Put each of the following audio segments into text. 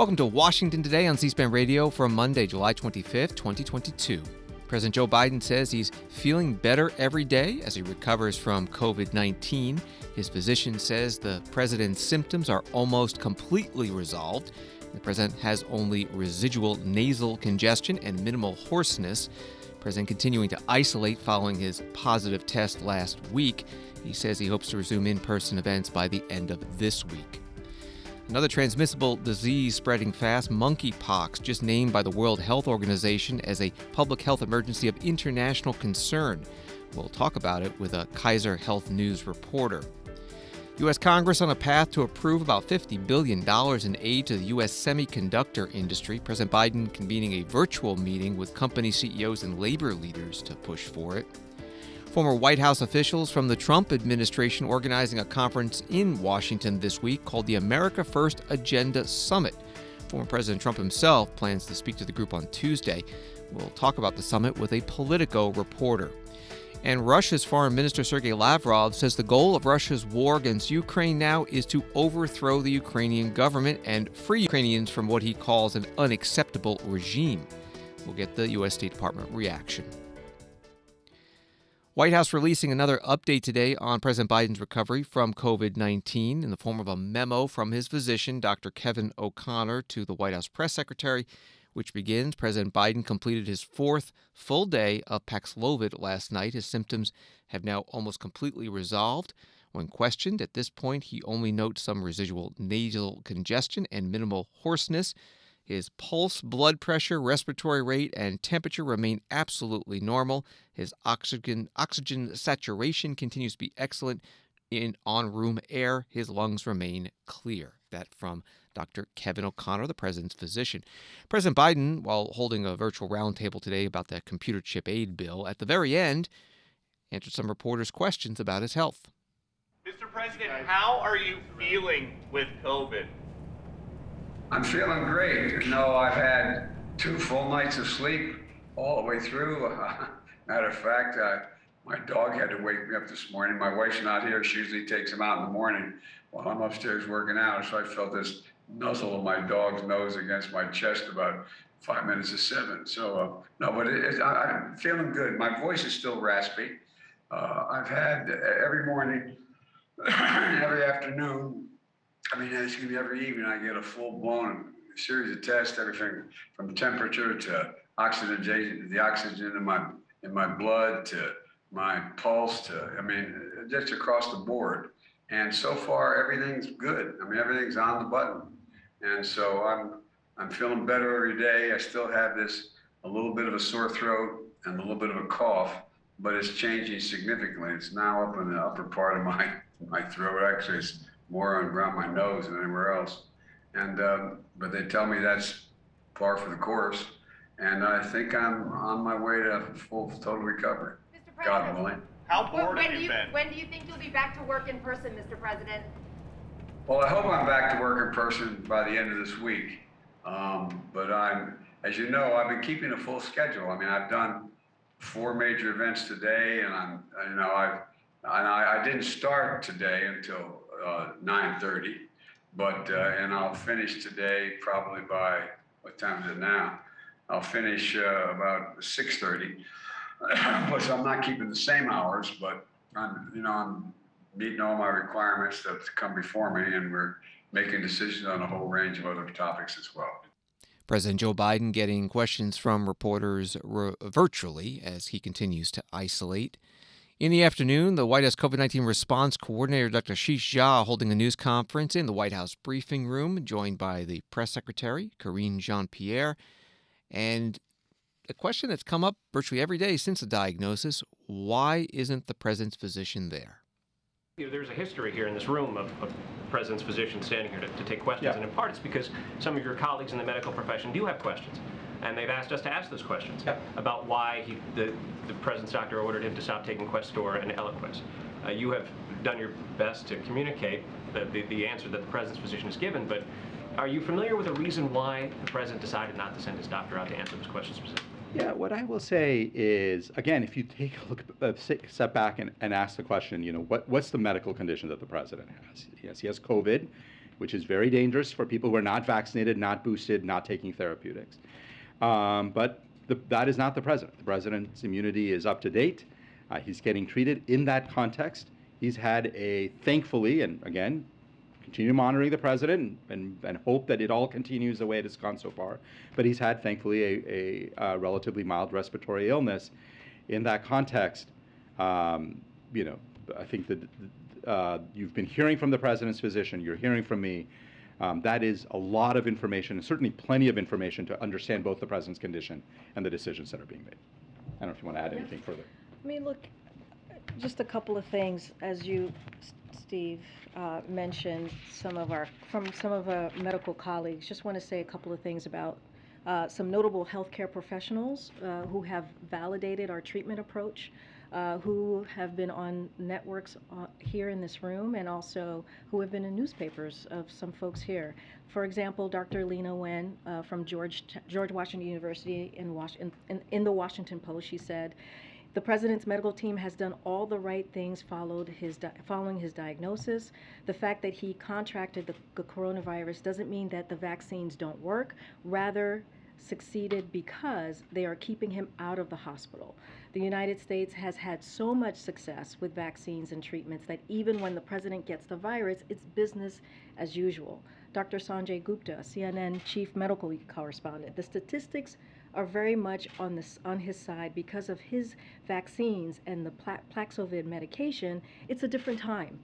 Welcome to Washington Today on C-SPAN Radio for Monday, July 25th, 2022. President Joe Biden says he's feeling better every day as he recovers from COVID-19. His physician says the president's symptoms are almost completely resolved. The president has only residual nasal congestion and minimal hoarseness. The president continuing to isolate following his positive test last week. He says he hopes to resume in-person events by the end of this week. Another transmissible disease spreading fast, monkeypox, just named by the World Health Organization as a public health emergency of international concern. We'll talk about it with a Kaiser Health News reporter. U.S. Congress on a path to approve about $50 billion in aid to the U.S. semiconductor industry. President Biden convening a virtual meeting with company CEOs and labor leaders to push for it. Former White House officials from the Trump administration organizing a conference in Washington this week called the America First Agenda Summit. Former President Trump himself plans to speak to the group on Tuesday. We'll talk about the summit with a Politico reporter. And Russia's Foreign Minister Sergei Lavrov says the goal of Russia's war against Ukraine now is to overthrow the Ukrainian government and free Ukrainians from what he calls an unacceptable regime. We'll get the U.S. State Department reaction. White House releasing another update today on President Biden's recovery from COVID-19 in the form of a memo from his physician, Dr. Kevin O'Connor, to the White House press secretary, which begins, President Biden completed his fourth full day of Paxlovid last night. His symptoms have now almost completely resolved. When questioned, at this point, he only notes some residual nasal congestion and minimal hoarseness. His pulse, blood pressure, respiratory rate, and temperature remain absolutely normal. His oxygen saturation continues to be excellent on room air. His lungs remain clear. That from Dr. Kevin O'Connor, the president's physician. President Biden, while holding a virtual roundtable today about the computer chip aid bill, at the very end, answered some reporters' questions about his health. Mr. President, how are you feeling with COVID? I'm feeling great. You know, I've had 2 full nights of sleep all the way through. Matter of fact, my dog had to wake me up this morning. My wife's not here. She usually takes him out in the morning while I'm upstairs working out. So I felt this nuzzle of my dog's nose against my chest about 5 minutes to 7. So, no, but I'm feeling good. My voice is still raspy. I've had every morning, every afternoon, every evening I get a full-blown series of tests, everything from temperature to the oxygen in my blood to my pulse to, just across the board. And so far, everything's good. Everything's on the button. And so I'm feeling better every day. I still have a little bit of a sore throat and a little bit of a cough, but it's changing significantly. It's now up in the upper part of my throat. Actually, it's more around my nose than anywhere else. And but they tell me that's par for the course. And I think I'm on my way to full total recovery. Mr. President, God willing. How bored have you been? When do you think you'll be back to work in person, Mr. President? Well, I hope I'm back to work in person by the end of this week. But as you know, I've been keeping a full schedule. I've done 4 major events today, and I didn't start today until 9:30, and I'll finish today probably by, what time is it now? I'll finish about 6:30. So I'm not keeping the same hours, but I'm meeting all my requirements that come before me, and we're making decisions on a whole range of other topics as well. President Joe Biden getting questions from reporters virtually as he continues to isolate. In the afternoon, the White House COVID-19 response coordinator, Dr. Ashish Jha, holding a news conference in the White House briefing room, joined by the press secretary, Karine Jean-Pierre. And a question that's come up virtually every day since the diagnosis, why isn't the president's physician there? There's a history here in this room of the president's physician standing here to take questions, and in part it's because some of your colleagues in the medical profession do have questions, and they've asked us to ask those questions about why the president's doctor ordered him to stop taking Questor and Eliquis. You have done your best to communicate the answer that the president's physician has given, but are you familiar with the reason why the president decided not to send his doctor out to answer those questions specifically? Yeah, what I will say is, again, if you take a look, step back and ask the question, what's the medical condition that the president has? Yes, he has COVID. which is very dangerous for people who are not vaccinated, not boosted, not taking therapeutics. But that is not the president. The president's immunity is up to date. He's getting treated in that context. He's had thankfully, and again, continue monitoring the president and hope that it all continues the way it has gone so far. But he's had, thankfully, a relatively mild respiratory illness. In that context, I think that you've been hearing from the president's physician, you're hearing from me. That is a lot of information, and certainly plenty of information to understand both the president's condition and the decisions that are being made. I don't know if you want to add anything further. I mean, look, just a couple of things, as you, Steve, mentioned some of our medical colleagues. Just want to say a couple of things about some notable healthcare professionals who have validated our treatment approach, who have been on networks here in this room, and also who have been in newspapers of some folks here. For example, Dr. Lena Wen from George Washington University in the Washington Post, she said, "The president's medical team has done all the right things following his diagnosis. The fact that he contracted the coronavirus doesn't mean that the vaccines don't work, rather succeeded because they are keeping him out of the hospital. The United States has had so much success with vaccines and treatments that even when the president gets the virus, it's business as usual." Dr. Sanjay Gupta, CNN chief medical correspondent, the statistics are very much on his side because of his vaccines and the Paxlovid medication. It's a different time.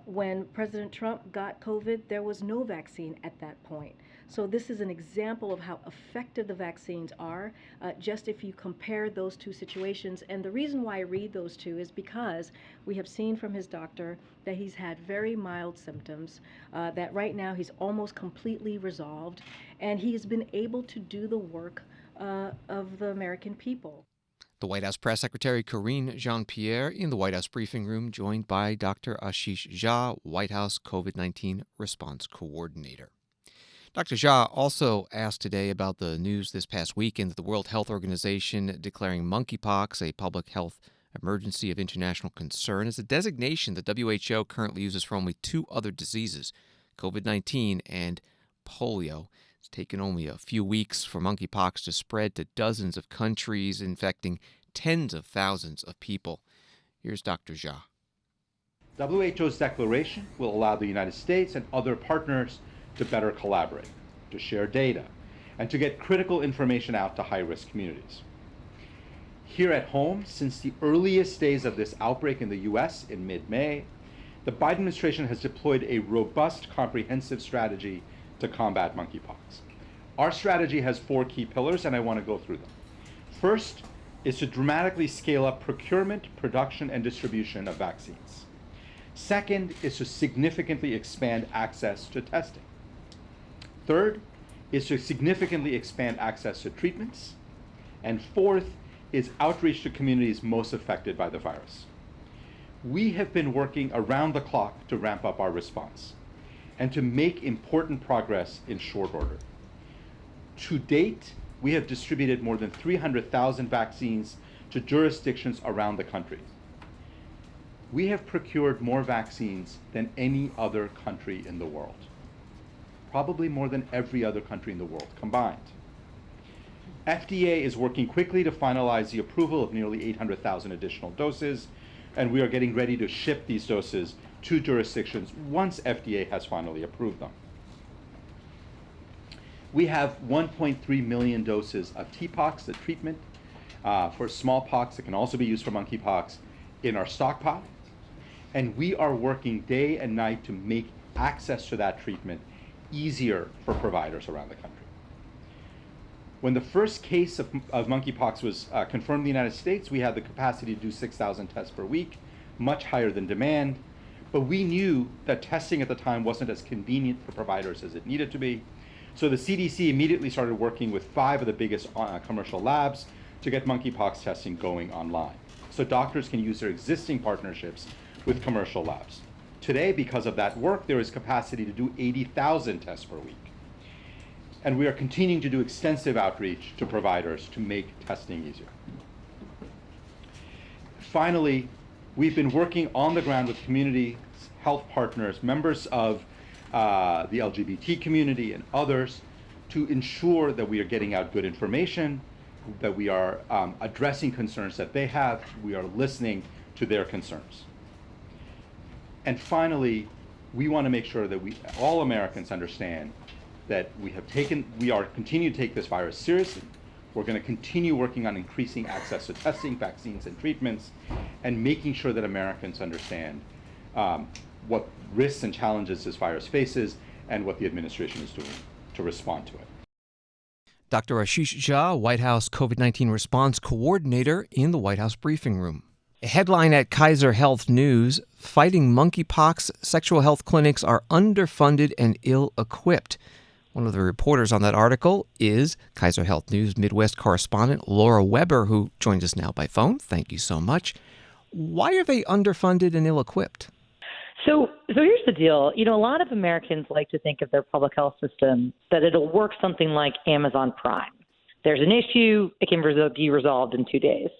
When President Trump got COVID, there was no vaccine at that point. So this is an example of how effective the vaccines are, just if you compare those two situations. And the reason why I read those two is because we have seen from his doctor that he's had very mild symptoms, that right now he's almost completely resolved, and he has been able to do the work of the American people. The White House Press Secretary Karine Jean-Pierre in the White House briefing room, joined by Dr. Ashish Jha, White House COVID-19 Response Coordinator. Dr. Jha also asked today about the news this past weekend that the World Health Organization declaring monkeypox a public health emergency of international concern is a designation the WHO currently uses for only two other diseases, COVID-19 and polio. It's taken only a few weeks for monkeypox to spread to dozens of countries, infecting tens of thousands of people. Here's Dr. Jha. WHO's declaration will allow the United States and other partners to better collaborate, to share data, and to get critical information out to high-risk communities. Here at home, since the earliest days of this outbreak in the US in mid-May, the Biden administration has deployed a robust, comprehensive strategy to combat monkeypox. Our strategy has 4 key pillars, and I want to go through them. First is to dramatically scale up procurement, production, and distribution of vaccines. Second is to significantly expand access to testing. Third is to significantly expand access to treatments. And fourth is outreach to communities most affected by the virus. We have been working around the clock to ramp up our response and to make important progress in short order. To date, we have distributed more than 300,000 vaccines to jurisdictions around the country. We have procured more vaccines than any other country in the world, probably more than every other country in the world combined. FDA is working quickly to finalize the approval of nearly 800,000 additional doses, and we are getting ready to ship these doses to jurisdictions once FDA has finally approved them. We have 1.3 million doses of TPOXX, the treatment for smallpox that can also be used for monkeypox, in our stockpile. And we are working day and night to make access to that treatment easier for providers around the country. When the first case of monkeypox was confirmed in the United States, we had the capacity to do 6,000 tests per week, much higher than demand. But we knew that testing at the time wasn't as convenient for providers as it needed to be. So the CDC immediately started working with 5 of the biggest commercial labs to get monkeypox testing going online, so doctors can use their existing partnerships with commercial labs. Today, because of that work, there is capacity to do 80,000 tests per week. And we are continuing to do extensive outreach to providers to make testing easier. Finally, we've been working on the ground with community health partners, members of the LGBT community and others to ensure that we are getting out good information, that we are addressing concerns that they have, we are listening to their concerns. And finally, we want to make sure that all Americans understand that we are continue to take this virus seriously. We're going to continue working on increasing access to testing, vaccines, and treatments, and making sure that Americans understand what risks and challenges this virus faces and what the administration is doing to respond to it. Dr. Ashish Jha, White House COVID-19 response coordinator in the White House briefing room. A headline at Kaiser Health News, fighting monkeypox, sexual health clinics are underfunded and ill-equipped. One of the reporters on that article is Kaiser Health News Midwest correspondent Laura Weber, who joins us now by phone. Thank you so much. Why are they underfunded and ill-equipped? So here's the deal. A lot of Americans like to think of their public health system that it'll work something like Amazon Prime. There's an issue, it can be resolved in 2 days.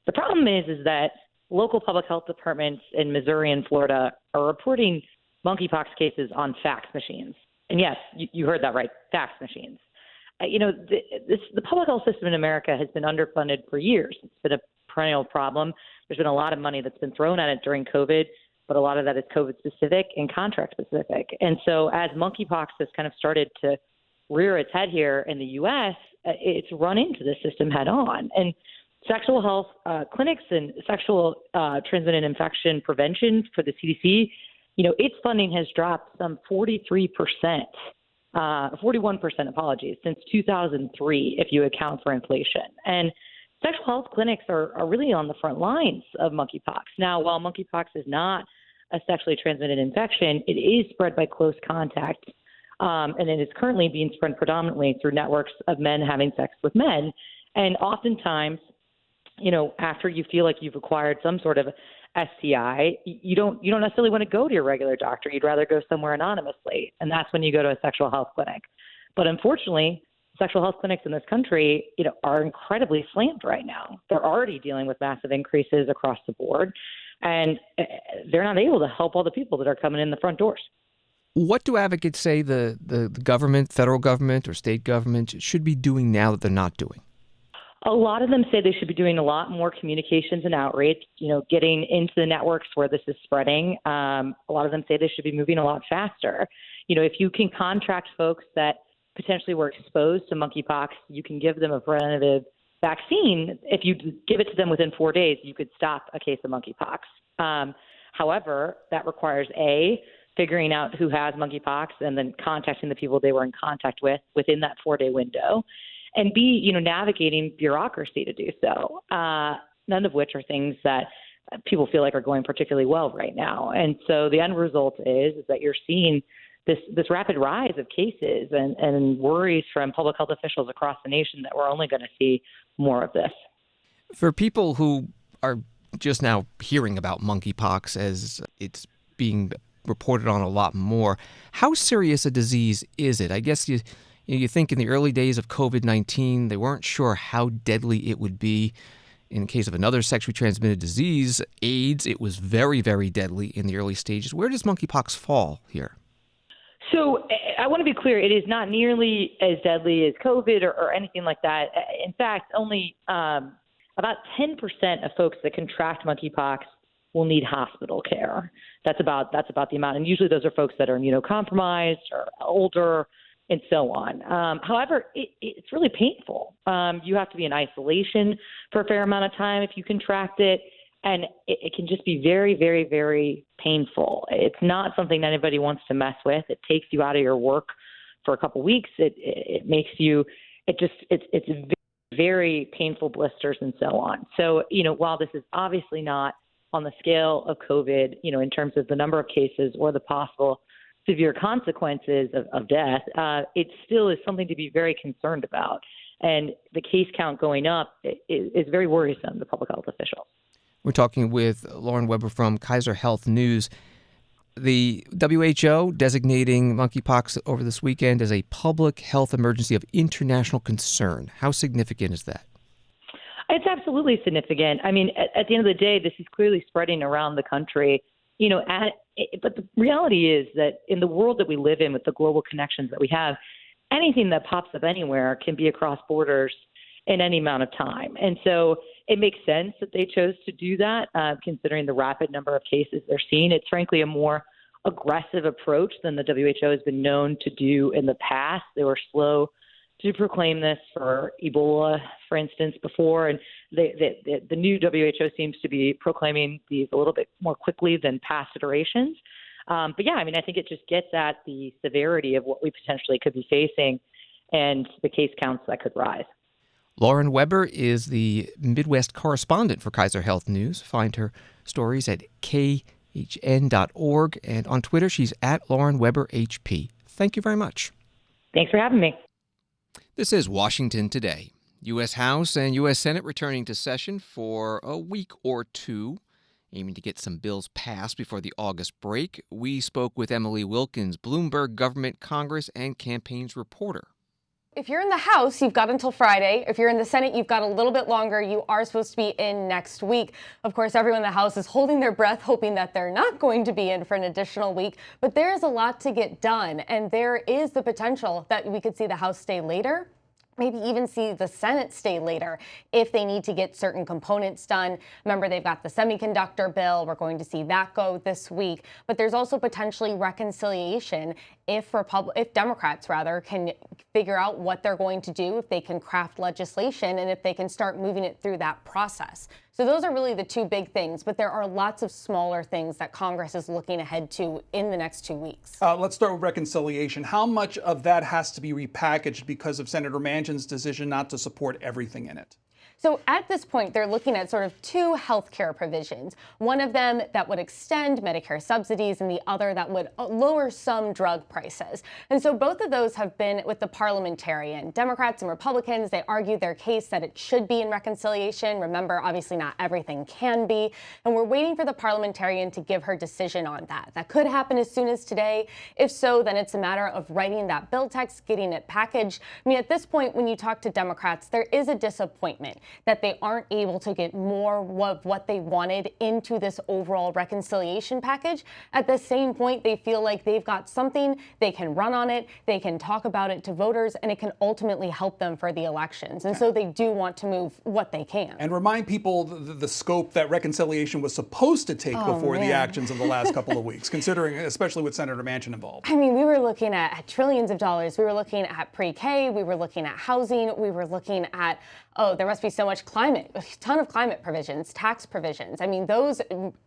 The problem is that local public health departments in Missouri and Florida are reporting monkeypox cases on fax machines. And yes, you heard that right, fax machines. The public health system in America has been underfunded for years. It's been a perennial problem. There's been a lot of money that's been thrown at it during COVID, but a lot of that is COVID specific and contract specific. And so as monkeypox has kind of started to rear its head here in the U.S., it's run into the system head on. And sexual health clinics and sexual transmitted infection prevention for the CDC, its funding has dropped some 41%, since 2003, if you account for inflation. And sexual health clinics are really on the front lines of monkeypox. Now, while monkeypox is not a sexually transmitted infection, it is spread by close contact, and it is currently being spread predominantly through networks of men having sex with men. And oftentimes, after you feel like you've acquired some sort of STI, you don't necessarily want to go to your regular doctor. You'd rather go somewhere anonymously, and that's when you go to a sexual health clinic. But unfortunately, sexual health clinics in this country, are incredibly slammed right now. They're already dealing with massive increases across the board, and they're not able to help all the people that are coming in the front doors. What do advocates say the government, federal government or state government should be doing now that they're not doing? A lot of them say they should be doing a lot more communications and outreach, getting into the networks where this is spreading. A lot of them say they should be moving a lot faster. If you can contract folks that potentially were exposed to monkeypox, you can give them a preventative vaccine. If you give it to them within 4 days, you could stop a case of monkeypox. However, that requires A, figuring out who has monkeypox and then contacting the people they were in contact with within that 4-day window. And B, navigating bureaucracy to do so, none of which are things that people feel like are going particularly well right now. And so the end result is that you're seeing this rapid rise of cases and worries from public health officials across the nation that we're only going to see more of this. For people who are just now hearing about monkeypox as it's being reported on a lot more, how serious a disease is it? I guess you think in the early days of COVID-19, they weren't sure how deadly it would be. In the case of another sexually transmitted disease, AIDS, it was very, very deadly in the early stages. Where does monkeypox fall here? So I want to be clear, it is not nearly as deadly as COVID or anything like that. In fact, only about 10% of folks that contract monkeypox will need hospital care. That's about the amount. And usually those are folks that are immunocompromised or older, and so on. However, it's really painful. You have to be in isolation for a fair amount of time if you contract it, and it can just be very, very, very painful. It's not something that anybody wants to mess with. It takes you out of your work for a couple weeks. It makes you, it's very painful blisters and so on. So, while this is obviously not on the scale of COVID, in terms of the number of cases or the possible severe consequences of death, it still is something to be very concerned about. And the case count going up is very worrisome to public health officials. We're talking with Lauren Weber from Kaiser Health News. The WHO designating monkeypox over this weekend as a public health emergency of international concern. How significant is that? It's absolutely significant. I mean, at the end of the day, this is clearly spreading around the country. But the reality is that in the world that we live in with the global connections that we have, anything that pops up anywhere can be across borders in any amount of time. And so it makes sense that they chose to do that, considering the rapid number of cases they're seeing. It's frankly a more aggressive approach than the WHO has been known to do in the past. They were slow to proclaim this for Ebola, for instance, before, and the new WHO seems to be proclaiming these a little bit more quickly than past iterations. But yeah, I mean, I think it just gets at the severity of what we potentially could be facing and the case counts that could rise. Lauren Weber is the Midwest correspondent for Kaiser Health News. Find her stories at khn.org, and on Twitter, she's at Lauren Weber HP. Thank you very much. Thanks for having me. This is Washington Today. U.S. House and U.S. Senate returning to session for a week or two, aiming to get some bills passed before the August break. We spoke with Emily Wilkins, Bloomberg Government, Congress, and Campaigns reporter. If you're in the House, you've got until Friday. If you're in the Senate, you've got a little bit longer. You are supposed to be in next week. Of course, everyone in the House is holding their breath, hoping that they're not going to be in for an additional week. But there is a lot to get done, and there is the potential that we could see the House stay later. Maybe even see the Senate stay later if they need to get certain components done. Remember, they've got the semiconductor bill. We're going to see that go this week. But there's also potentially reconciliation if Democrats can figure out what they're going to do, if they can craft legislation, and if they can start moving it through that process. So those are really the two big things, but there are lots of smaller things that Congress is looking ahead to in the next 2 weeks. Let's start with reconciliation. How much of that has to be repackaged because of Senator Manchin's decision not to support everything in it? So at this point, they're looking at sort of two health care provisions. One of them that would extend Medicare subsidies and the other that would lower some drug prices. And so both of those have been with the parliamentarian. Democrats and Republicans, they argue their case that it should be in reconciliation. Remember, obviously not everything can be. And we're waiting for the parliamentarian to give her decision on that. That could happen as soon as today. If so, then it's a matter of writing that bill text, getting it packaged. I mean, at this point, when you talk to Democrats, there is a disappointment that they aren't able to get more of what they wanted into this overall reconciliation package. At the same point, they feel like they've got something, they can run on it, they can talk about it to voters, and it can ultimately help them for the elections. And so they do want to move what they can. And remind people the scope that reconciliation was supposed to take before the actions of the last couple of weeks, considering, especially with Senator Manchin involved. I mean, we were looking at trillions of dollars. We were looking at pre-K, we were looking at housing, we were looking at, there must be so much climate, a ton of climate provisions, tax provisions. I mean, those,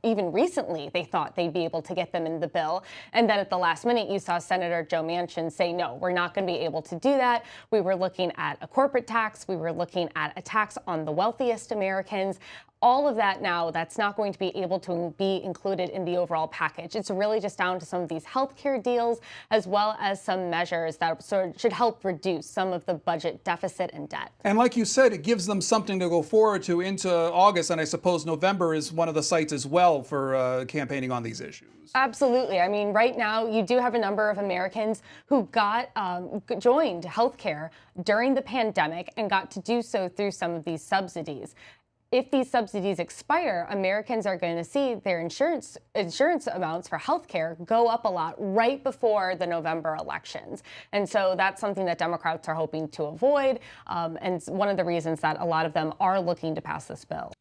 even recently, they thought they'd be able to get them in the bill. And then at the last minute, you saw Senator Joe Manchin say, no, we're not going to be able to do that. We were looking at a corporate tax. We were looking at a tax on the wealthiest Americans. All of that now, that's not going to be able to be included in the overall package. It's really just down to some of these healthcare deals, as well as some measures that sort of should help reduce some of the budget deficit and debt. And like you said, it gives them something to go forward to into August, and I suppose November is one of the sites as well for campaigning on these issues. Absolutely. I mean, right now, you do have a number of Americans who joined healthcare during the pandemic and got to do so through some of these subsidies. If these subsidies expire, Americans are going to see their insurance amounts for healthcare go up a lot right before the November elections. And so that's something that Democrats are hoping to avoid, and one of the reasons that a lot of them are looking to pass this bill.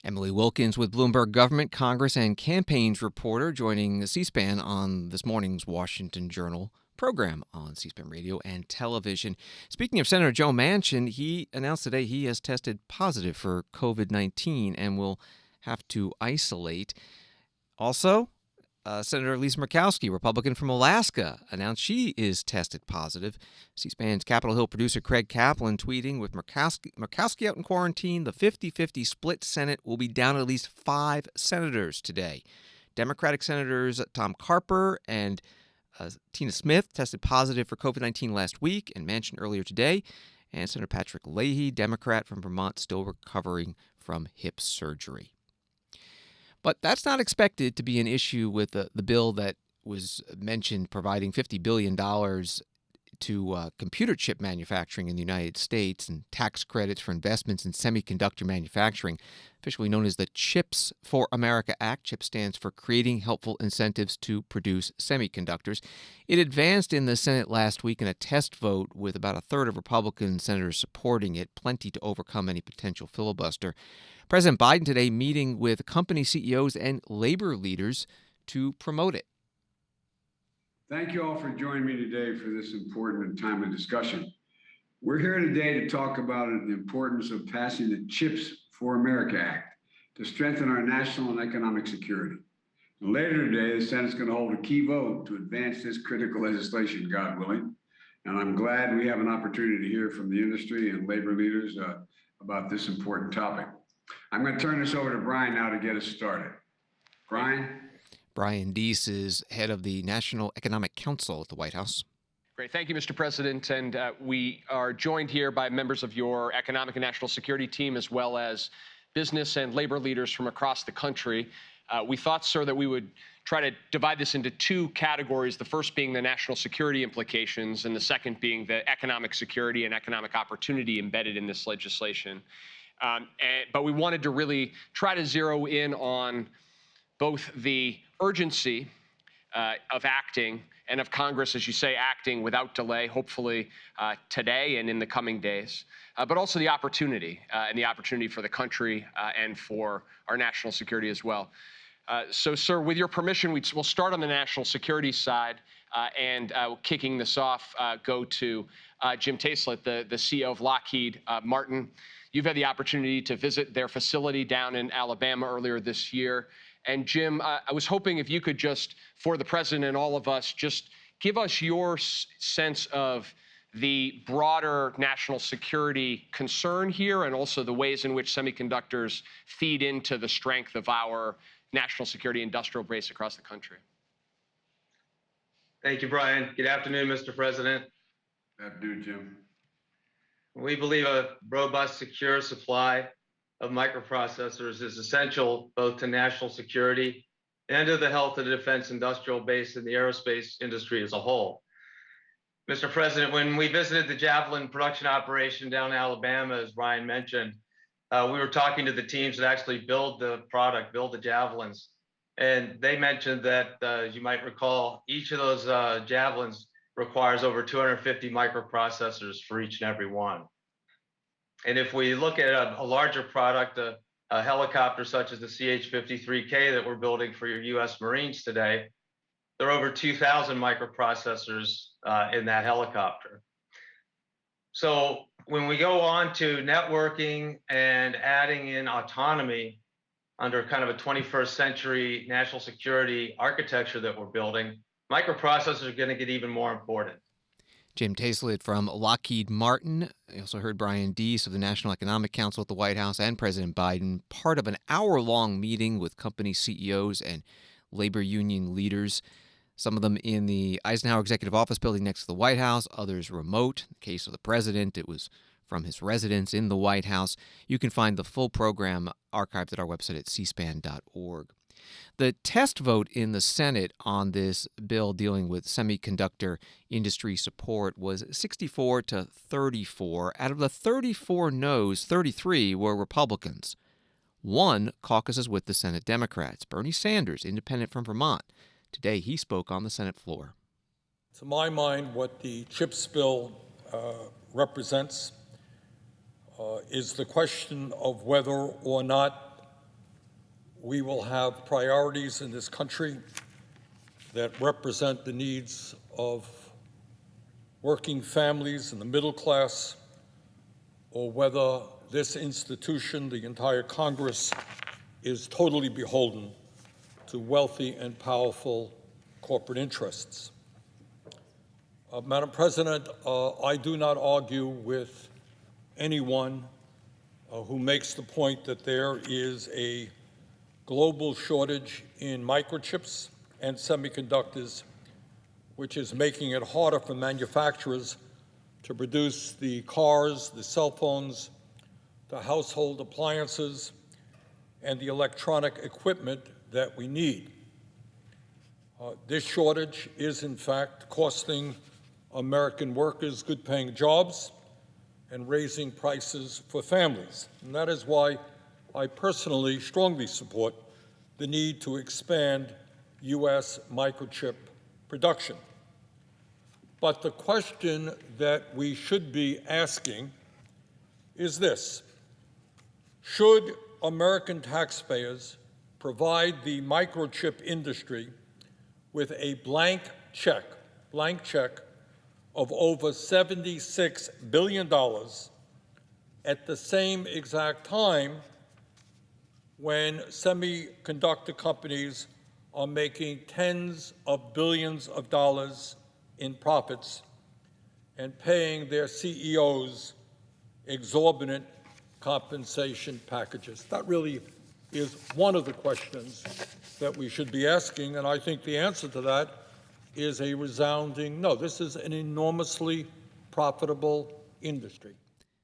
Emily Wilkins with Bloomberg Government, Congress, and Campaigns reporter joining C-SPAN on this morning's Washington Journal program on C-SPAN radio and television. Speaking of Senator Joe Manchin, he announced today he has tested positive for COVID-19 and will have to isolate. Also, Senator Lisa Murkowski, Republican from Alaska, announced she is tested positive. C-SPAN's Capitol Hill producer Craig Kaplan tweeting, with Murkowski out in quarantine, the 50-50 split Senate will be down at least 5 senators today. Democratic Senators Tom Carper and Tina Smith tested positive for COVID-19 last week and Manchin earlier today. And Senator Patrick Leahy, Democrat from Vermont, still recovering from hip surgery. But that's not expected to be an issue with the bill that was mentioned providing $50 billion to computer chip manufacturing in the United States and tax credits for investments in semiconductor manufacturing, officially known as the CHIPS for America Act. CHIPS stands for Creating Helpful Incentives to Produce Semiconductors. It advanced in the Senate last week in a test vote with about a third of Republican senators supporting it, plenty to overcome any potential filibuster. President Biden today meeting with company CEOs and labor leaders to promote it. Thank you all for joining me today for this important and timely discussion. We're here today to talk about the importance of passing the CHIPS for America Act to strengthen our national and economic security. And later today, the Senate's going to hold a key vote to advance this critical legislation, God willing. And I'm glad we have an opportunity to hear from the industry and labor leaders about this important topic. I'm going to turn this over to Brian now to get us started. Brian? Brian Deese is head of the National Economic Council at the White House. Great. Thank you, Mr. President. And we are joined here by members of your economic and national security team, as well as business and labor leaders from across the country. We thought, sir, that we would try to divide this into two categories, the first being the national security implications, and the second being the economic security and economic opportunity embedded in this legislation. But we wanted to really try to zero in on both the urgency of acting and of Congress, as you say, acting without delay, hopefully today and in the coming days, but also the opportunity and the opportunity for the country and for our national security as well. So, sir, with your permission, we'll start on the national security side and kicking this off, go to Jim Taiclet, the CEO of Lockheed Martin. You've had the opportunity to visit their facility down in Alabama earlier this year. And Jim, I was hoping if you could just, for the president and all of us, just give us your sense of the broader national security concern here and also the ways in which semiconductors feed into the strength of our national security industrial base across the country. Thank you, Brian. Good afternoon, Mr. President. Good afternoon, Jim. We believe a robust, secure supply of microprocessors is essential both to national security and to the health of the defense industrial base and the aerospace industry as a whole. Mr. President, when we visited the Javelin production operation down in Alabama, as Ryan mentioned, we were talking to the teams that actually build the product, build the Javelins. And they mentioned that, as you might recall, each of those Javelins requires over 250 microprocessors for each and every one. And if we look at a larger product, a helicopter such as the CH-53K that we're building for your U.S. Marines today, there are over 2,000 microprocessors in that helicopter. So when we go on to networking and adding in autonomy under kind of a 21st century national security architecture that we're building, microprocessors are going to get even more important. Jim Taiclet from Lockheed Martin. I also heard Brian Deese of the National Economic Council at the White House and President Biden, part of an hour-long meeting with company CEOs and labor union leaders, some of them in the Eisenhower Executive Office building next to the White House, others remote. In the case of the president, it was from his residence in the White House. You can find the full program archived at our website at cspan.org. The test vote in the Senate on this bill dealing with semiconductor industry support was 64 to 34. Out of the 34 noes, 33 were Republicans. One caucuses with the Senate Democrats. Bernie Sanders, independent from Vermont. Today he spoke on the Senate floor. To my mind, what the CHIPS bill represents is the question of whether or not we will have priorities in this country that represent the needs of working families and the middle class, or whether this institution, the entire Congress, is totally beholden to wealthy and powerful corporate interests. Madam President, I do not argue with anyone who makes the point that there is a global shortage in microchips and semiconductors, which is making it harder for manufacturers to produce the cars, the cell phones, the household appliances, and the electronic equipment that we need. This shortage is, in fact, costing American workers good-paying jobs and raising prices for families. And that is why I personally strongly support the need to expand U.S. microchip production. But the question that we should be asking is this: should American taxpayers provide the microchip industry with a blank check of over $76 billion at the same exact time when semiconductor companies are making tens of billions of dollars in profits and paying their CEOs exorbitant compensation packages? That really is one of the questions that we should be asking, and I think the answer to that is a resounding no. This is an enormously profitable industry.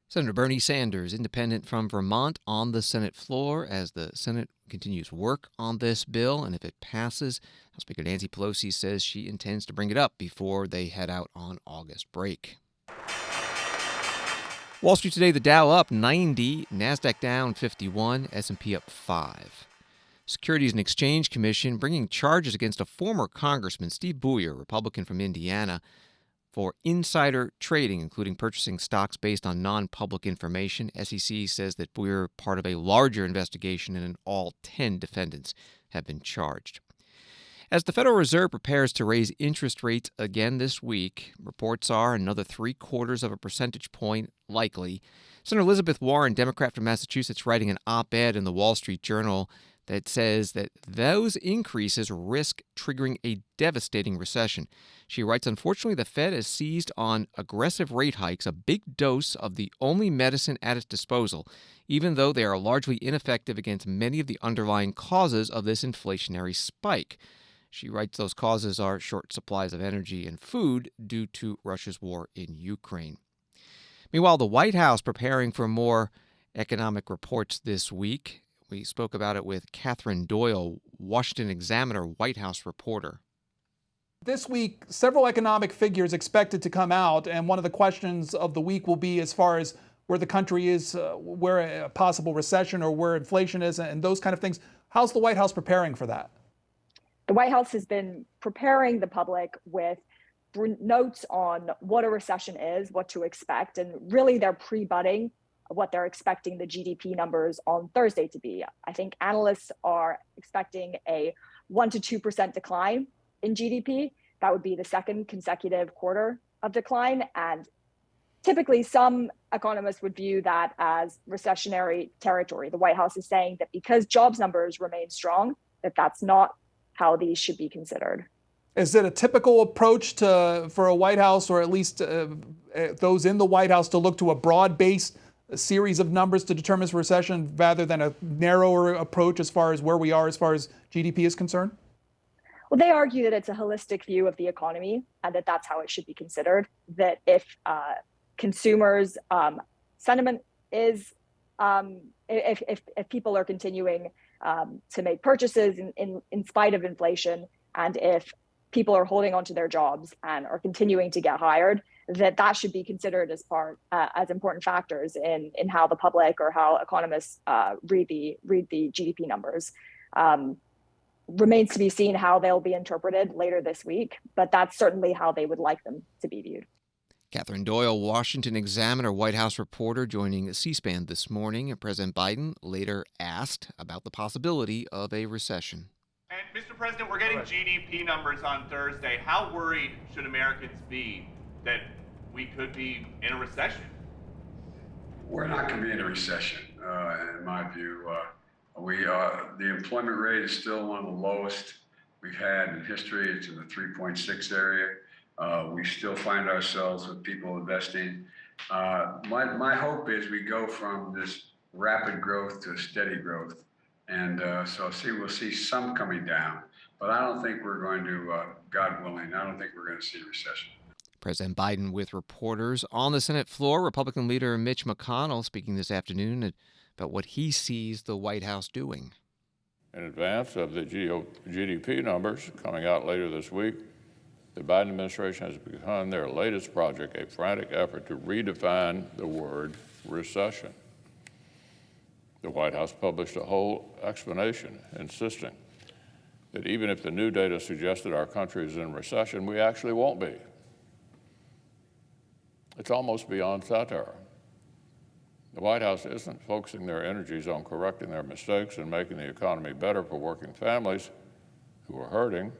Senator Bernie Sanders, independent from Vermont, on the Senate floor as the Senate continues work on this bill. And if it passes, House Speaker Nancy Pelosi says she intends to bring it up before they head out on August break. Wall Street today, the Dow up 90, NASDAQ down 51, S&P up 5. Securities and Exchange Commission bringing charges against a former Congressman, Steve Boyer, Republican from Indiana, for insider trading, including purchasing stocks based on non-public information. SEC says that Boyer, part of a larger investigation, and in all 10 defendants have been charged. As the Federal Reserve prepares to raise interest rates again this week, reports are another 0.75 of a percentage point likely. Senator Elizabeth Warren, Democrat from Massachusetts, writing an op-ed in the Wall Street Journal that says that those increases risk triggering a devastating recession. She writes, unfortunately, the Fed has seized on aggressive rate hikes, a big dose of the only medicine at its disposal, even though they are largely ineffective against many of the underlying causes of this inflationary spike. She writes those causes are short supplies of energy and food due to Russia's war in Ukraine. Meanwhile, the White House preparing for more economic reports this week. We spoke about it with Catherine Doyle, Washington Examiner White House reporter. This week, several economic figures expected to come out, and one of the questions of the week will be as far as where the country is, where a possible recession or where inflation is, and those kind of things. How's the White House preparing for that? The White House has been preparing the public with notes on what a recession is, what to expect, and really they're pre-budding what they're expecting the GDP numbers on Thursday to be. I think analysts are expecting a 1% to 2% decline in GDP. That would be the second consecutive quarter of decline. And typically some economists would view that as recessionary territory. The White House is saying that because jobs numbers remain strong, that's not how these should be considered. Is it a typical approach for a White House, or at least those in the White House, to look to a broad-based series of numbers to determine recession rather than a narrower approach as far as where we are as far as GDP is concerned? Well, they argue that it's a holistic view of the economy and that's how it should be considered. That if consumers' sentiment is, if people are continuing to make purchases in spite of inflation, and if people are holding on to their jobs and are continuing to get hired, that should be considered as important factors in how the public or how economists read the GDP numbers. Remains to be seen how they'll be interpreted later this week, but that's certainly how they would like them to be viewed. Catherine Doyle, Washington Examiner White House reporter, joining C-SPAN this morning. President Biden later asked about the possibility of a recession. And Mr. President, we're getting GDP numbers on Thursday. How worried should Americans be that we could be in a recession? We're not going to be in a recession, in my view. The employment rate is still one of the lowest we've had in history. It's in the 3.6 area. We still find ourselves with people investing. My hope is we go from this rapid growth to steady growth. And so we'll see some coming down. But I don't think we're going to, God willing, I don't think we're going to see a recession. President Biden with reporters on the Senate floor. Republican leader Mitch McConnell speaking this afternoon about what he sees the White House doing. In advance of the GDP numbers coming out later this week, The Biden administration has begun their latest project, a frantic effort to redefine the word recession. The White House published a whole explanation insisting that even if the new data suggested our country is in recession, we actually won't be. It's almost beyond satire. The White House isn't focusing their energies on correcting their mistakes and making the economy better for working families who are hurting.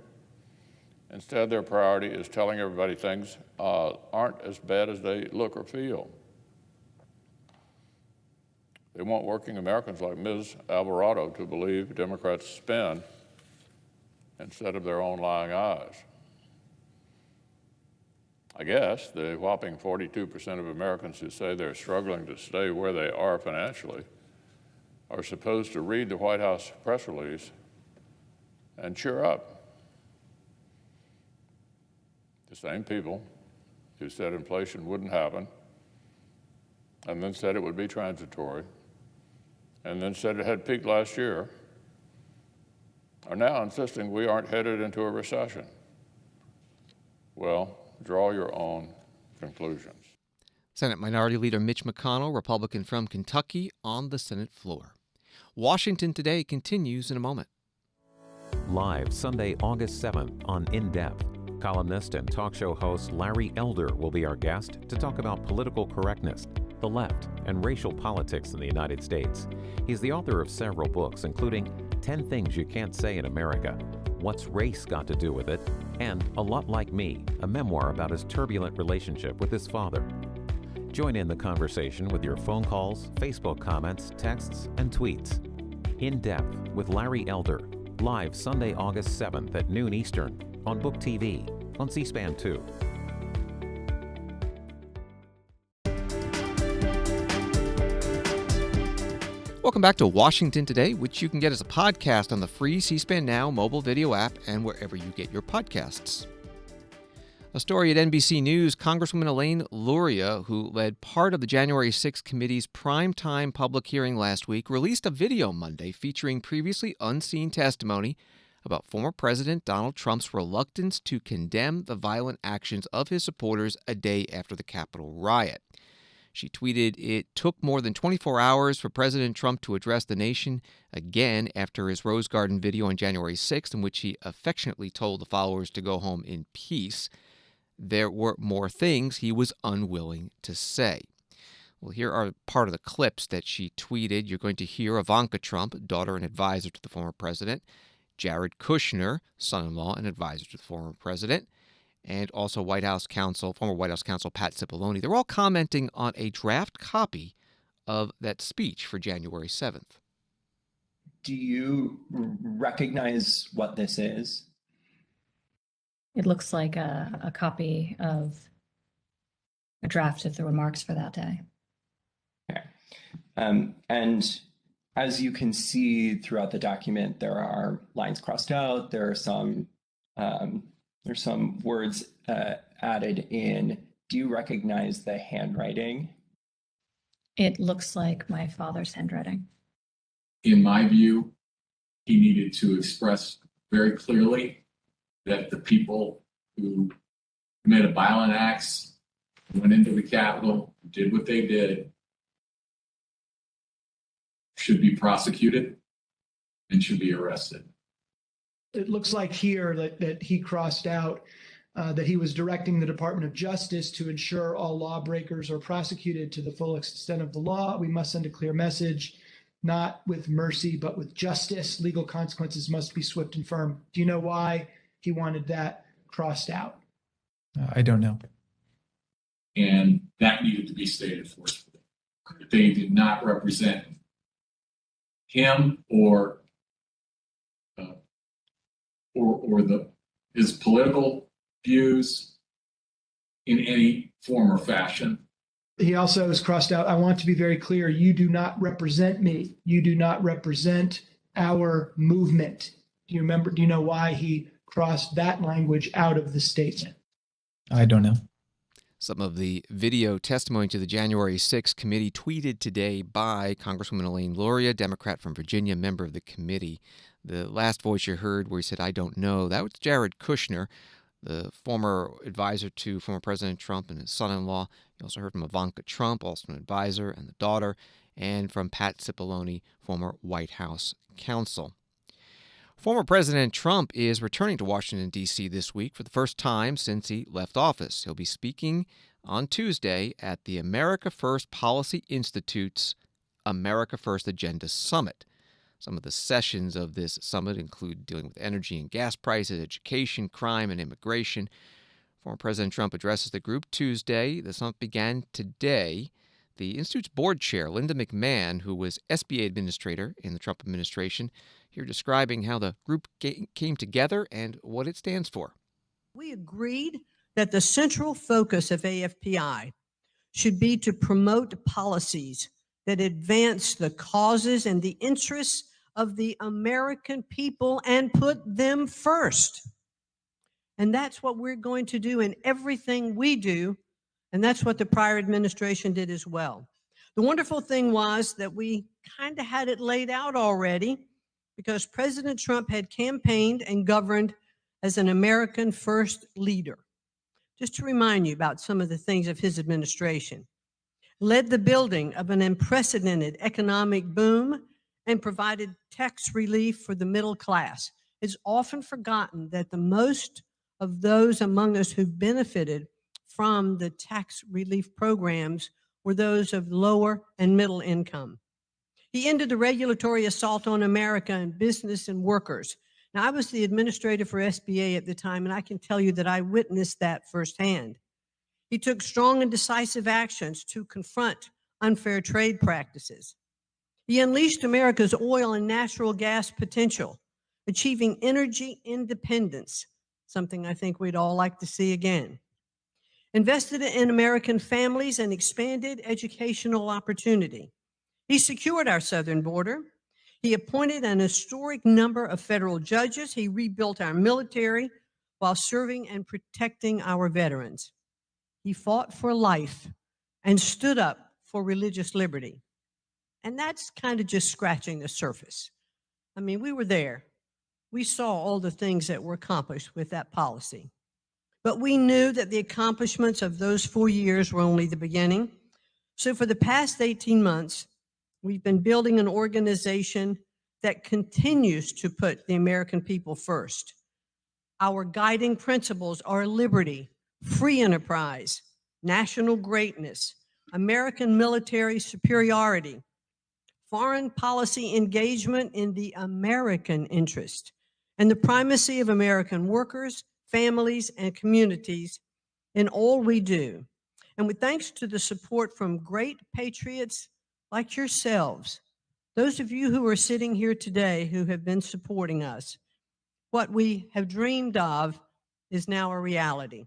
Instead, their priority is telling everybody things aren't as bad as they look or feel. They want working Americans like Ms. Alvarado to believe Democrats spin instead of their own lying eyes. I guess the whopping 42% of Americans who say they're struggling to stay where they are financially are supposed to read the White House press release and cheer up. The same people who said inflation wouldn't happen, and then said it would be transitory, and then said it had peaked last year, are now insisting we aren't headed into a recession. Well, draw your own conclusions. Senate Minority Leader Mitch McConnell, Republican from Kentucky, on the Senate floor. Washington Today continues in a moment. Live Sunday, August 7th on In Depth. Columnist and talk show host Larry Elder will be our guest to talk about political correctness, the left, and racial politics in the United States. He's the author of several books, including 10 Things You Can't Say in America, What's Race Got to Do with It, and A Lot Like Me, a memoir about his turbulent relationship with his father. Join in the conversation with your phone calls, Facebook comments, texts, and tweets. In Depth with Larry Elder, live Sunday, August 7th at noon Eastern on Book TV, on C-SPAN 2. Welcome back to Washington Today, which you can get as a podcast on the free C-SPAN Now mobile video app and wherever you get your podcasts. A story at NBC News, Congresswoman Elaine Luria, who led part of the January 6th committee's primetime public hearing last week, released a video Monday featuring previously unseen testimony about former President Donald Trump's reluctance to condemn the violent actions of his supporters a day after the Capitol riot. She tweeted, "It took more than 24 hours for President Trump to address the nation again after his Rose Garden video on January 6th, in which he affectionately told the followers to go home in peace. There were more things he was unwilling to say." Well, here are part of the clips that she tweeted. You're going to hear Ivanka Trump, daughter and advisor to the former president, Jared Kushner, son-in-law and advisor to the former president, and also former White House counsel Pat Cipollone. They're all commenting on a draft copy of that speech for January 7th. Do you recognize what this is? It looks like a copy of a draft of the remarks for that day. Okay. And as you can see throughout the document, there are lines crossed out. There are some there's some words added in. Do you recognize the handwriting? It looks like my father's handwriting. In my view, he needed to express very clearly that the people who committed violent acts, went into the Capitol, did what they did, should be prosecuted and should be arrested. It looks like here that he crossed out that he was directing the Department of Justice to ensure all lawbreakers are prosecuted to the full extent of the law. We must send a clear message, not with mercy, but with justice. Legal consequences must be swift and firm. Do you know why he wanted that crossed out? I don't know. And that needed to be stated forcefully. They did not represent him or his political views in any form or fashion. He also has crossed out, I want to be very clear, you do not represent me. You do not represent our movement. Do you know why he crossed that language out of the statement? I don't know. Some of the video testimony to the January 6th committee tweeted today by Congresswoman Elaine Luria, Democrat from Virginia, member of the committee. The last voice you heard where he said, "I don't know," that was Jared Kushner. the former advisor to former President Trump and his son-in-law. You also heard from Ivanka Trump, also an advisor, and the daughter, and from Pat Cipollone, former White House counsel. Former President Trump is returning to Washington, D.C. this week for the first time since he left office. He'll be speaking on Tuesday at the America First Policy Institute's America First Agenda Summit. Some of the sessions of this summit include dealing with energy and gas prices, education, crime, and immigration. Former President Trump addresses the group Tuesday. The summit began today. The Institute's board chair, Linda McMahon, who was SBA administrator in the Trump administration, here describing how the group came together and what it stands for. We agreed that the central focus of AFPI should be to promote policies that advance the causes and the interests of the American people and put them first. And that's what we're going to do in everything we do, and that's what the prior administration did as well. The wonderful thing was that we kind of had it laid out already because President Trump had campaigned and governed as an American first leader. Just to remind you about some of the things of his administration. Led the building of an unprecedented economic boom and provided tax relief for the middle class. It's often forgotten that the most of those among us who benefited from the tax relief programs were those of lower and middle income. He ended the regulatory assault on America and business and workers. Now, I was the administrator for SBA at the time, and I can tell you that I witnessed that firsthand. He took strong and decisive actions to confront unfair trade practices. He unleashed America's oil and natural gas potential, achieving energy independence, something I think we'd all like to see again. Invested in American families and expanded educational opportunity. He secured our southern border. He appointed an historic number of federal judges. He rebuilt our military while serving and protecting our veterans. He fought for life and stood up for religious liberty. And that's kind of just scratching the surface. I mean, we were there. We saw all the things that were accomplished with that policy. But we knew that the accomplishments of those 4 years were only the beginning. So for the past 18 months, we've been building an organization that continues to put the American people first. Our guiding principles are liberty, free enterprise, national greatness, American military superiority, foreign policy engagement in the American interest, and the primacy of American workers, families, and communities in all we do. And with thanks to the support from great patriots like yourselves, those of you who are sitting here today who have been supporting us, what we have dreamed of is now a reality.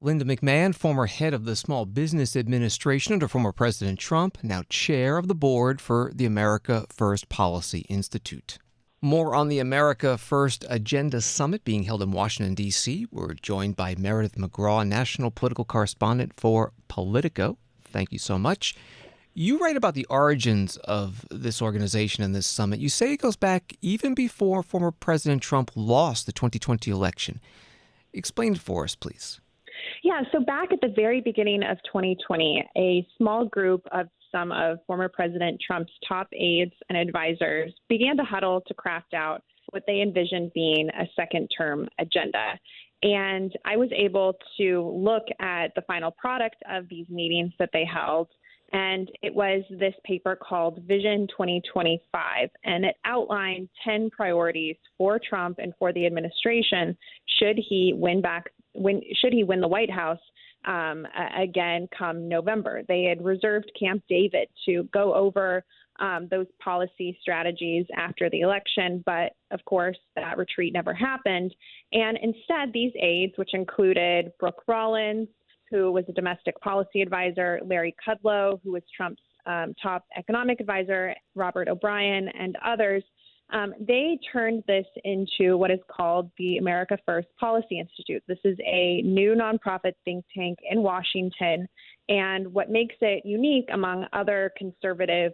Linda McMahon, former head of the Small Business Administration under former President Trump, now chair of the board for the America First Policy Institute. More on the America First Agenda Summit being held in Washington, D.C. We're joined by Meridith McGraw, national political correspondent for Politico. Thank you so much. You write about the origins of this organization and this summit. You say it goes back even before former President Trump lost the 2020 election. Explain it for us, please. Yeah, so back at the very beginning of 2020, a small group of some of former President Trump's top aides and advisors began to huddle to craft out what they envisioned being a second-term agenda. And I was able to look at the final product of these meetings that they held, and it was this paper called Vision 2025, and it outlined 10 priorities for Trump and for the administration should he win the White House again come November. They had reserved Camp David to go over those policy strategies after the election, but of course that retreat never happened. And instead, these aides, which included Brooke Rollins, who was a domestic policy advisor, Larry Kudlow, who was Trump's top economic advisor, Robert O'Brien, and others, they turned this into what is called the America First Policy Institute. This is a new nonprofit think tank in Washington. And what makes it unique among other conservative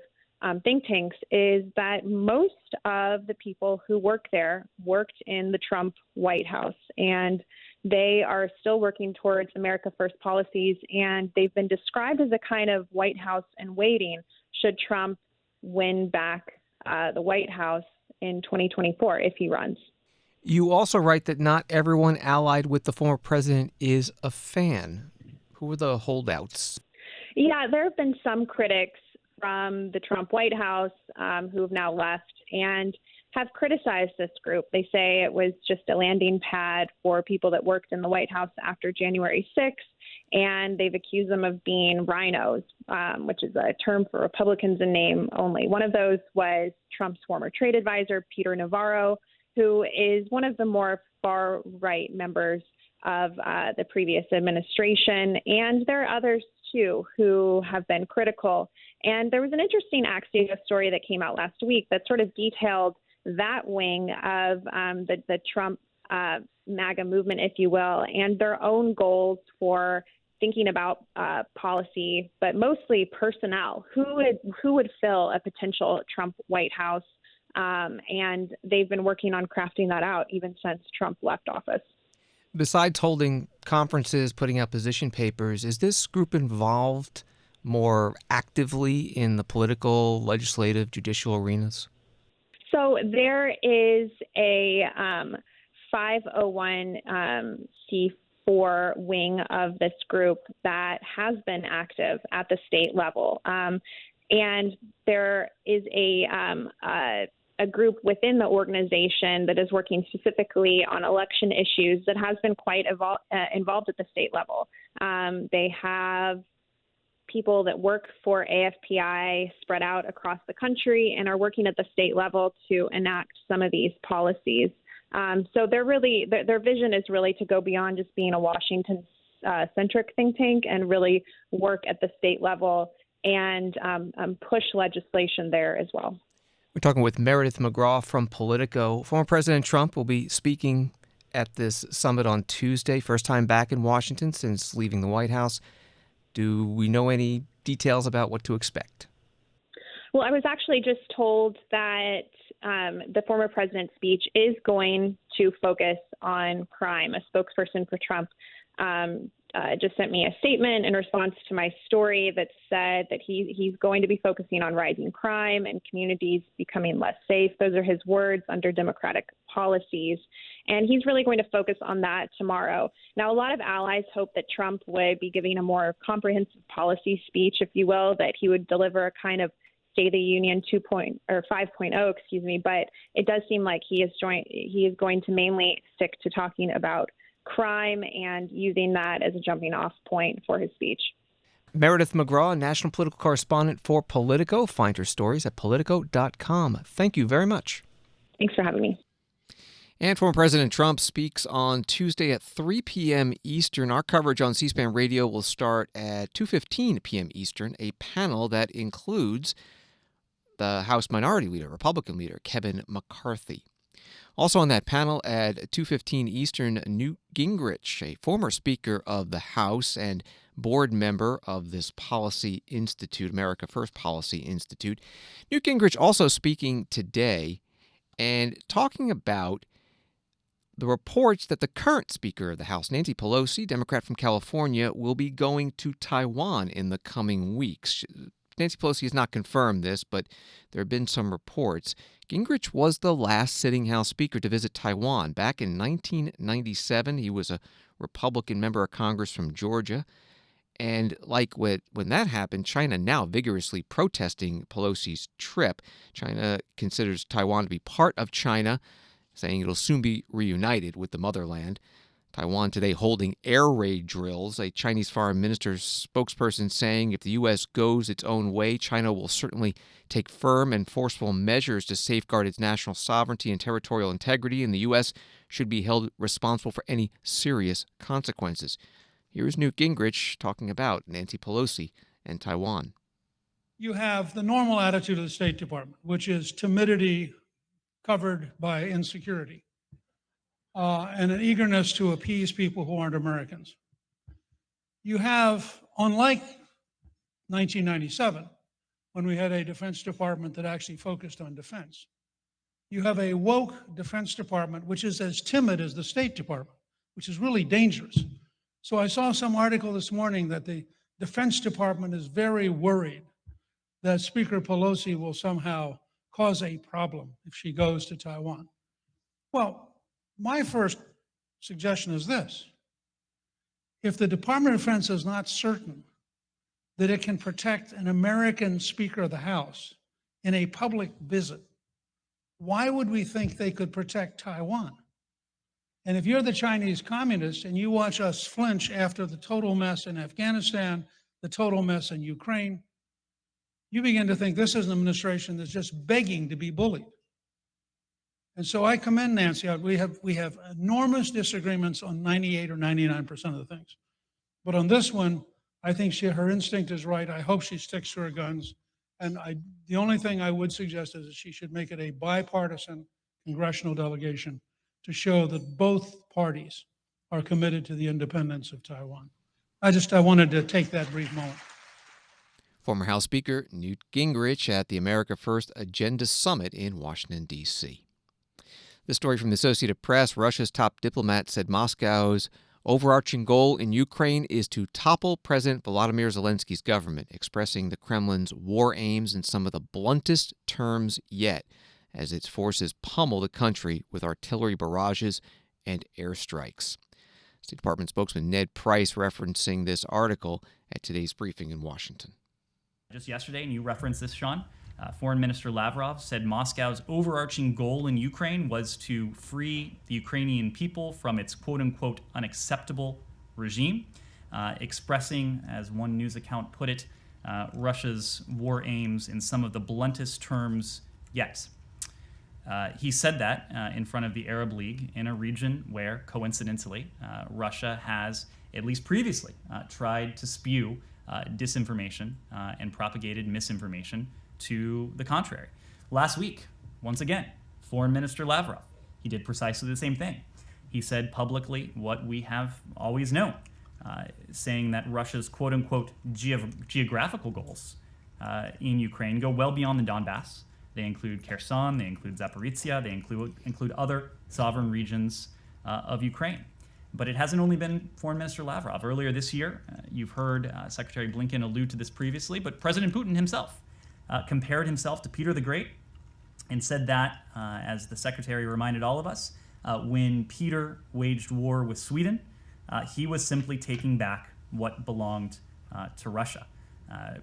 think tanks is that most of the people who work there worked in the Trump White House. And They are still working towards America First policies, and they've been described as a kind of White House in waiting should Trump win back the White House in 2024 if he runs. You also write that not everyone allied with the former president is a fan. Who are the holdouts? Yeah, there have been some critics from the Trump White House who have now left and have criticized this group. They say it was just a landing pad for people that worked in the White House after January 6th, and they've accused them of being rhinos, which is a term for Republicans in name only. One of those was Trump's former trade advisor, Peter Navarro, who is one of the more far-right members of the previous administration. And there are others, too, who have been critical. And there was an interesting Axios story that came out last week that sort of detailed that wing of the Trump MAGA movement, if you will, and their own goals for thinking about policy, but mostly personnel. Who would fill a potential Trump White House? And they've been working on crafting that out even since Trump left office. Besides holding conferences, putting out position papers, is this group involved more actively in the political, legislative, judicial arenas? So there is a 501c4 wing of this group that has been active at the state level. And there is a group within the organization that is working specifically on election issues that has been quite involved at the state level. They have people that work for AFPI spread out across the country and are working at the state level to enact some of these policies. So their vision is really to go beyond just being a Washington-centric think tank and really work at the state level and push legislation there as well. We're talking with Meridith McGraw from Politico. Former President Trump will be speaking at this summit on Tuesday, first time back in Washington since leaving the White House. Do we know any details about what to expect? Well, I was actually just told that the former president's speech is going to focus on crime. A spokesperson for Trump just sent me a statement in response to my story that said that he's going to be focusing on rising crime and communities becoming less safe. Those are his words under Democratic policies. And he's really going to focus on that tomorrow. Now, a lot of allies hope that Trump would be giving a more comprehensive policy speech, if you will, that he would deliver a kind of State of the Union 5.0, excuse me. But it does seem like he is going to mainly stick to talking about crime and using that as a jumping off point for his speech. Meridith McGraw, national political correspondent for Politico. Find her stories at Politico.com. Thank you very much. Thanks for having me. And former President Trump speaks on Tuesday at 3 p.m. Eastern. Our coverage on C-SPAN Radio will start at 2:15 p.m. Eastern, a panel that includes the House Minority Leader, Republican leader, Kevin McCarthy. Also on that panel at 2:15 Eastern, Newt Gingrich, a former Speaker of the House and board member of this policy institute, America First Policy Institute. Newt Gingrich also speaking today and talking about the reports that the current Speaker of the House, Nancy Pelosi, Democrat from California, will be going to Taiwan in the coming weeks. Nancy Pelosi has not confirmed this, but there have been some reports. Gingrich was the last sitting House Speaker to visit Taiwan. Back in 1997, he was a Republican member of Congress from Georgia. And like when that happened, China now vigorously protesting Pelosi's trip. China considers Taiwan to be part of China, saying it'll soon be reunited with the motherland. Taiwan today holding air raid drills. A Chinese foreign minister's spokesperson saying if the U.S. goes its own way, China will certainly take firm and forceful measures to safeguard its national sovereignty and territorial integrity, and the U.S. should be held responsible for any serious consequences. Here's Newt Gingrich talking about Nancy Pelosi and Taiwan. You have the normal attitude of the State Department, which is timidity covered by insecurity. And an eagerness to appease people who aren't Americans. You have, unlike 1997, when we had a Defense Department that actually focused on defense, you have a woke Defense Department which is as timid as the State Department, which is really dangerous. So I saw some article this morning that the Defense Department is very worried that Speaker Pelosi will somehow cause a problem if she goes to Taiwan. Well, my first suggestion is this. If the Department of Defense is not certain that it can protect an American Speaker of the House in a public visit, why would we think they could protect Taiwan? And if you're the Chinese communists and you watch us flinch after the total mess in Afghanistan, the total mess in Ukraine, you begin to think this is an administration that's just begging to be bullied. And so I commend Nancy. We have enormous disagreements on 98 or 99% of the things. But on this one, I think her instinct is right. I hope she sticks to her guns. And the only thing I would suggest is that she should make it a bipartisan congressional delegation to show that both parties are committed to the independence of Taiwan. I wanted to take that brief moment. Former House Speaker Newt Gingrich at the America First Agenda Summit in Washington, D.C. This story from the Associated Press, Russia's top diplomat said Moscow's overarching goal in Ukraine is to topple President Volodymyr Zelensky's government, expressing the Kremlin's war aims in some of the bluntest terms yet, as its forces pummel the country with artillery barrages and airstrikes. State Department spokesman Ned Price referencing this article at today's briefing in Washington. Just yesterday, and you referenced this, Sean, Foreign Minister Lavrov said Moscow's overarching goal in Ukraine was to free the Ukrainian people from its quote-unquote unacceptable regime, expressing, as one news account put it, Russia's war aims in some of the bluntest terms yet. He said that in front of the Arab League in a region where, coincidentally, Russia has, at least previously, tried to spew disinformation and propagated misinformation to the contrary. Last week, once again, Foreign Minister Lavrov, he did precisely the same thing. He said publicly what we have always known, saying that Russia's quote-unquote geographical goals in Ukraine go well beyond the Donbass. They include Kherson, they include Zaporizhia, they include other sovereign regions of Ukraine. But it hasn't only been Foreign Minister Lavrov. Earlier this year, you've heard Secretary Blinken allude to this previously, but President Putin himself compared himself to Peter the Great and said that, as the Secretary reminded all of us, when Peter waged war with Sweden, he was simply taking back what belonged to Russia.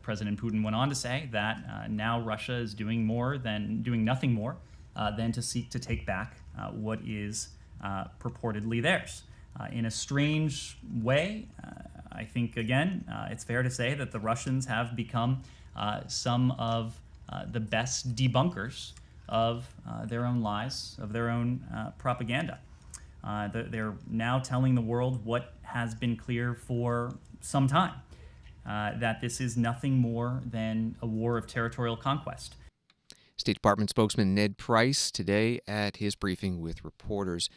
President Putin went on to say that now Russia is doing nothing more than to seek to take back what is purportedly theirs. In a strange way, I think, again, it's fair to say that the Russians have become some of the best debunkers of their own lies, of their own propaganda. They're now telling the world what has been clear for some time, that this is nothing more than a war of territorial conquest. State Department spokesman Ned Price today at his briefing with reporters.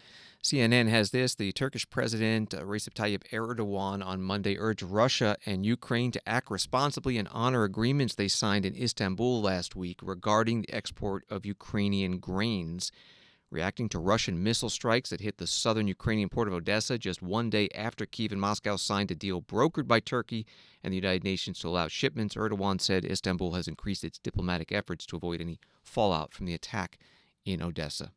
CNN has this. The Turkish President Recep Tayyip Erdogan on Monday urged Russia and Ukraine to act responsibly and honor agreements they signed in Istanbul last week regarding the export of Ukrainian grains. Reacting to Russian missile strikes that hit the southern Ukrainian port of Odessa just one day after Kyiv and Moscow signed a deal brokered by Turkey and the United Nations to allow shipments, Erdogan said Istanbul has increased its diplomatic efforts to avoid any fallout from the attack in Odessa.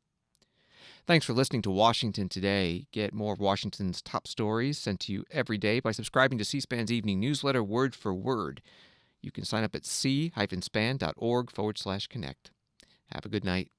Thanks for listening to Washington Today. Get more of Washington's top stories sent to you every day by subscribing to C-SPAN's evening newsletter, Word for Word. You can sign up at c-span.org/connect. Have a good night.